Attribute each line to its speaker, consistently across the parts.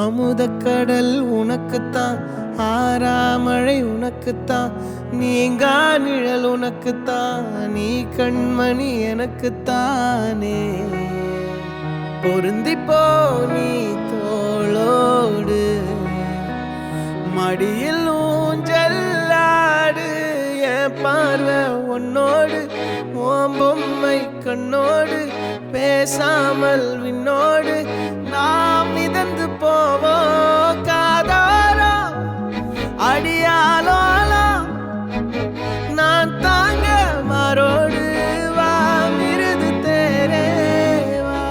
Speaker 1: அமுதக்கடல் உனக்குத்தான், ஆறாமழை உனக்குத்தான், நீங்கா நிழல் உனக்குத்தான், நீ கண்மணி எனக்குத்தானே. பொருந்திப்போ நீ தோளோடு, மடியில் ஊஞ்சல்லாடு, என் பார்வை உன்னோடு, ஓம் பொம்மை கண்ணோடு, பேசாமல் விண்ணோடு நாம் மிதந்து போவோம் காதாரோ அடியாலோலோ, நான் தாங்க மாறோடு வா மிருது தேரே வா.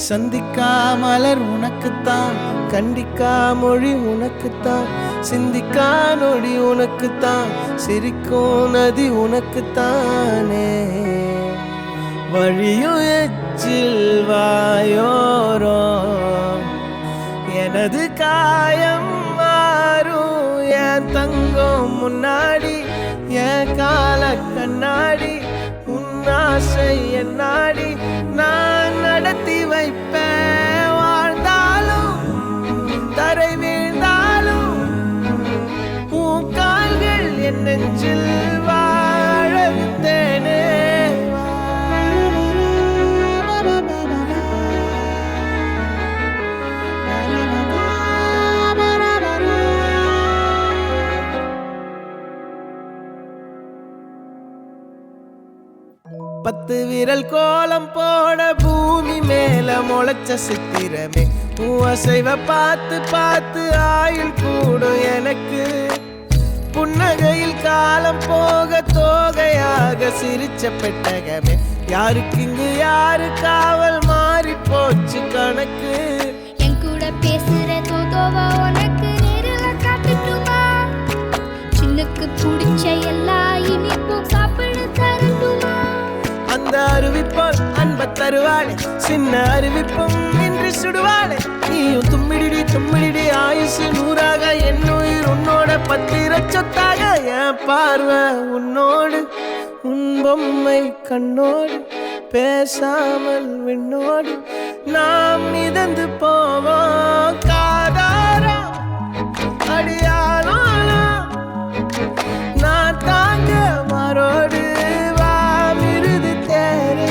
Speaker 1: சந்திக்கா மலர் உனக்குத்தான், கண்டிக்கா மொழி உனக்குத்தான், சிந்திக்கா நொடி உனக்குத்தான், சிரிக்கும் நதி உனக்குத்தானே. வழியும் எச்சில் வாயோரோ எனது காயம் மாறும், என் தங்கம் முன்னாடி என் கால கண்ணாடி, உன் ஆசை என்னாடி நான் நடத்தி வைப்பேன். வாழ்ந்தாலும் தரை வீழ்ந்தாலும் உன் கால்கள் என் நெஞ்சில் வாழ விட்டேனே. பத்து விரல் கோலம் போட பூமி மேல முளைச்ச சித்திரமே, அசைவ பார்த்து பார்த்து ஆயுள் கூடும் எனக்கு. புன்னகையில் காலம் போக தோகையாக சிரிச்ச பெட்டகமே, யாருக்கு இங்கு யாரு காவல் மாறி போச்சு கணக்கு.
Speaker 2: என் கூட பேசுற தோதோவா உனக்கு நேரில் காட்டுட்டுமா, சின்னுக்கு பிடிச்ச எல்லா இனிப்பும் சாப்பிட தரட்டுமா.
Speaker 1: அந்த அறிவிப்போல் அன்ப தருவாளே, சின்ன அறிவிப்பும் இன்று சுடுவாளே. நீயும் தும்மிடி தும்மிடி ஆயுசு நூறாக, என் உயிர் உன்னோட பத்திர சொத்தாக. என் பார்வை உன்னோடு, உன் பொம்மை கண்ணோடு, பேசாமல் விண்ணோடு நாம் மிதந்து போவோம் காதாரோ அடியாலோ, நான் தாங்க மாறோடு வா மிருது தேரே.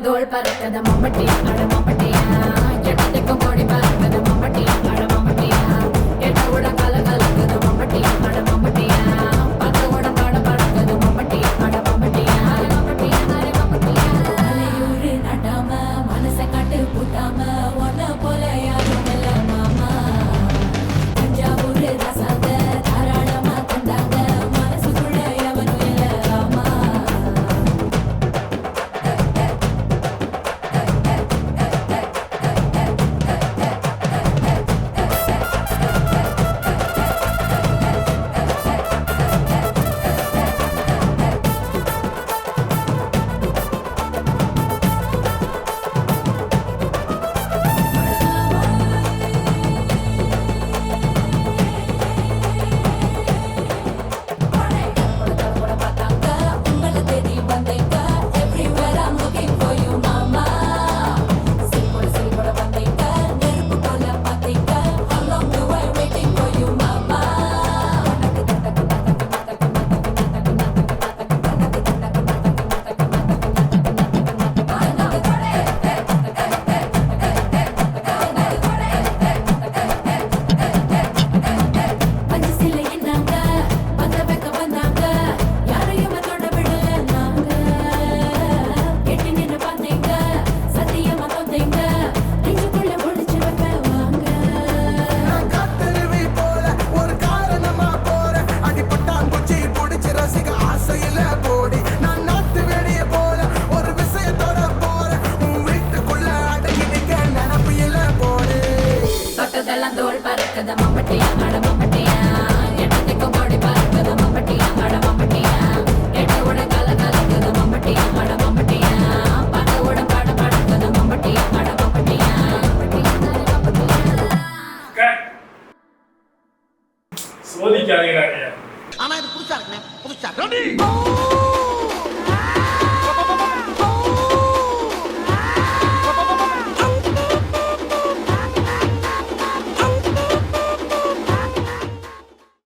Speaker 3: தோள் பறக்கத மம்பட்டியா அட மம்பட்டியா, எட்டத்துக்கும் கொடி பறக்கத மம்பட்டியா அட மம்பட்டியா, எட்டோட கல கலக்குது மம்பட்டியா அட மம்பட்டியா, பத்தோட பாட பறக்குது மம்பட்டியா அட மம்பட்டியா, மம்பட்டியா அட மம்பட்டியா. அலையூரு நடாம மனசை காட்டு பூட்டாம ஒன்ன போல யாரும் இல்ல மாமா, தஞ்சாவூர் ரசாங்க தாராளமா தந்தாங்க, மனசுக்குள்ள எவனும் இல்ல ராமா.
Speaker 4: புதுசா இருக்குண்ணே புதுசா இருக்கு.